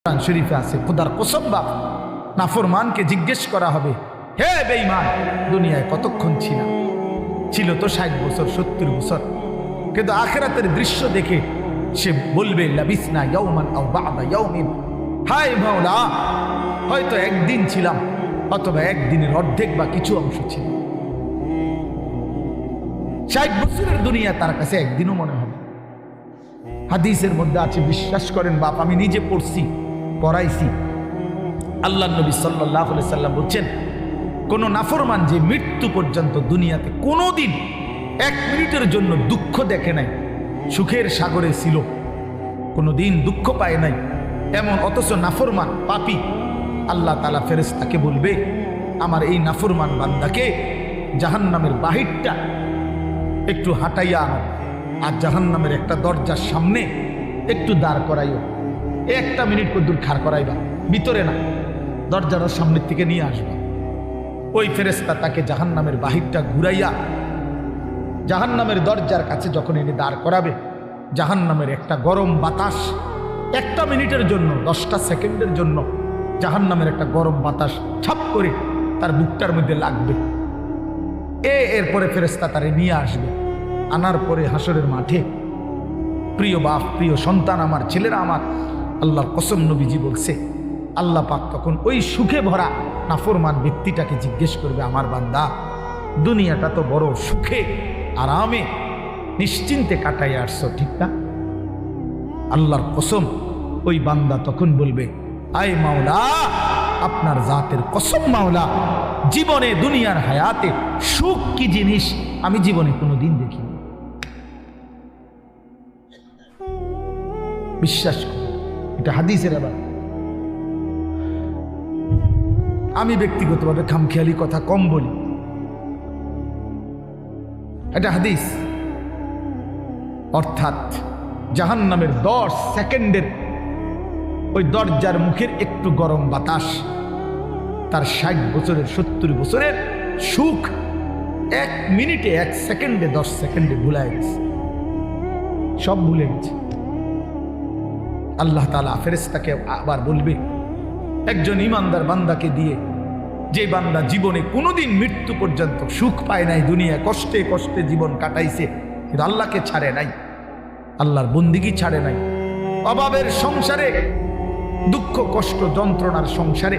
কোরআন শরীফে আছে, খোদার কসম বাপ, নাফরমানকে জিজ্ঞেস করা হবে, হে বেঈমান, দুনিয়ায় কতক্ষণ ছিল তো 60 বছর 70 বছর, কিন্তু আখিরাতের দৃশ্য দেখে সে বলবে লাবিসনা ইয়াওমান আও বা'দা ইয়াওমিন, হায় মাওলা, হয়তো একদিন ছিলাম অথবা একদিনের অর্ধেক বা কিছু অংশ ছিল। 60 বছরের দুনিয়া তার কাছে একদিনও মনে হবে। হাদিসের মধ্যে আছে, বিশ্বাস করেন বাপ, আমি নিজে পড়াইছি, আল্লাহ নবী সাল্লাল্লাহু আলাইহি সাল্লাম বলছেন, কোন নাফরমান যে মৃত্যু পর্যন্ত দুনিয়াতে কোনোদিন 1 মিনিটের জন্য দুঃখ দেখে নাই, সুখের সাগরে ছিল, কোনোদিন দুঃখ পায় নাই এমন, অথচ নাফরমান পাপী, আল্লাহ তাআলা ফেরেশতাকে বলবে, আমার এই নাফরমান বান্দাকে জাহান্নামের বাহিরটা একটু হাঁটাইয়া আনো, আর জাহান্নামের একটা দরজার সামনে একটু দাঁড় করাইও, 1 মিনিট কদ্দুর খাড় করাইবা, ভিতরে না, দরজার সামনের থেকে নিয়ে আসবা। ওই ফেরেশতা তাকে জাহান্নামের বাহিরটা ঘুরাইয়া জাহান্নামের দরজার কাছে যখন এনে দাঁড় করাবে, জাহান্নামের একটা গরম বাতাস 1 মিনিটের জন্য, 10টা সেকেন্ডের জন্য জাহান্নামের একটা গরম বাতাস ছাপ করে তার বুকটার মধ্যে লাগবে। এরপরে ফেরেশতা তারে নিয়ে আসবে, আনার পরে হাসরের মাঠে, প্রিয় বাপ, প্রিয় সন্তান আমার, ছেলেরা আমার, আল্লাহর কসম নবীজি বলছে, আল্লাহ পাক তখন ওই সুখে ভরা নাফরমান ব্যক্তিটাকে জিজ্ঞেস করবে, আমার বান্দা, দুনিয়াটা তো বড় সুখে আরামে নিশ্চিন্তে কাটাই আসছো, ঠিক না? আল্লাহর কসম ওই বান্দা তখন বলবে, আয় মাওলা, আপনার জাতের কসম মাওলা, জীবনে দুনিয়ার হায়াতে সুখ কি জিনিস আমি জীবনে কোনোদিন দেখিনি। বিশ্বাস করি, এটা হাদিসের। আবার আমি ব্যক্তিগতভাবে খামখেয়ালি কথা কম বলি, এটা হাদিস। অর্থাৎ জাহান্নামের 10 সেকেন্ডের ওই দরজার মুখের একটু গরম বাতাস তার 60 বছরের 70 বছরের সুখ 1 মিনিটে 1 সেকেন্ডে 10 সেকেন্ডে ভুলে গেছে, সব ভুলে গেছে। আল্লাহ তাআলা ফেরেশতাকে আবার বলবে, একজন ইমানদার বান্দাকে দিয়ে, যে বান্দা জীবনে কোনোদিন মৃত্যু পর্যন্ত সুখ পায় নাই, দুনিয়া কষ্টে কষ্টে জীবন কাটাইছে, কিন্তু আল্লাহকে ছাড়ে নাই, আল্লাহর বন্দিগি ছাড়ে নাই, অভাবের সংসারে, দুঃখ কষ্ট যন্ত্রণার সংসারে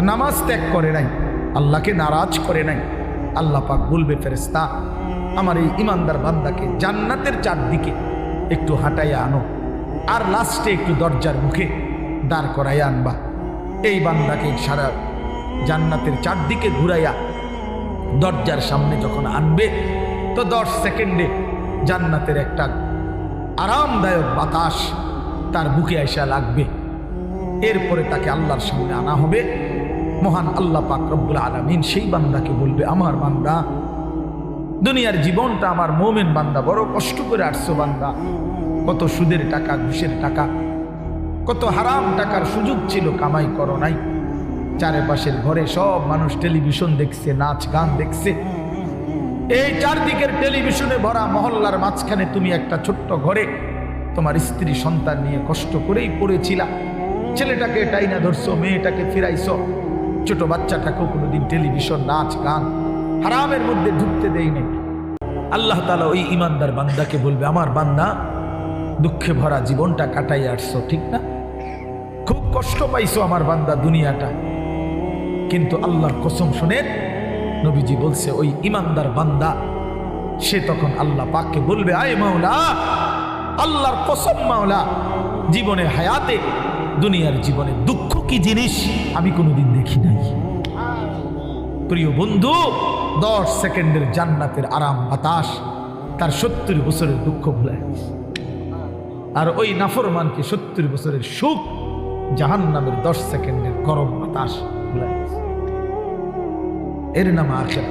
নামাজ ত্যাগ করে নাই, আল্লাহকে নারাজ করে নাই, আল্লাহ পাক বলবে, ফেরেশতা, আমার এই ইমানদার বান্দাকে জান্নাতের চারদিকে একটু হাঁটাইয়া আনো, আর লাস্টে একটু দরজার মুখে দাঁড় করাইয়া আনবা। এই বান্দাকে সারা জান্নাতের চারদিকে ঘুরাইয়া দরজার সামনে যখন আনবে, তো 10 সেকেন্ডে জান্নাতের একটা আরামদায়ক বাতাস তার বুকে আইসা লাগবে। এরপরে তাকে আল্লাহর সামনে আনা হবে। মহান আল্লাহ পাক রব্বুল আলামিন সেই বান্দাকে বলবে, আমার বান্দা, দুনিয়ার জীবনটা আমার মুমিন বান্দা বড় কষ্ট করে আসছো বান্দা, কত সুদের টাকা, ঘুষের টাকা, কত হারাম টাকার সুযোগ ছিল, কামাই করো নাই, চারপাশের ঘরে সব মানুষ টেলিভিশন দেখছে, নাচ গান দেখছে, এই চারদিকের টেলিভিশনে ভরা মহল্লার মাঝখানে তুমি একটা ছোট্ট ঘরে তোমার স্ত্রী সন্তান নিয়ে কষ্ট করেই পড়েছিলা, ছেলেটাকে টাইনা ধরছো, মেয়েটাকে ফিরাইছো, ছোট বাচ্চাটাকেও কোনোদিন টেলিভিশন, নাচ গান, হারামের মধ্যে ঢুকতে দেই নাই। আল্লাহ তাআলা ওই ইমানদার বান্দাকে বলবে, আমার বান্দা, দুঃখে ভরা জীবনটা কাটাই আসছো, ঠিক না? খুব কষ্ট পাইছো আমার বান্দা দুনিয়াটা, কিন্তু আল্লাহর কসম শোনেন, নবীজি বলছে, ওই ইমানদার বান্দা সে তখন আল্লাহ পাককে বলবে, আয় মাওলা, আল্লাহর কসম মাওলা, জীবনে হায়াতে, দুনিয়ার জীবনে দুঃখ কি জিনিস আমি কোনোদিন দেখি নাই। প্রিয় বন্ধু, 10 সেকেন্ডের জান্নাতের আরাম বাতাস তার 70 বছরের দুঃখ ভুলে গেছে, আর ওই নাফরমানকে 70 বছরের সুখ জাহান্নামের 10 সেকেন্ডের গরম বাতাস ভুলে গেছে। এর নাম আখিরাত।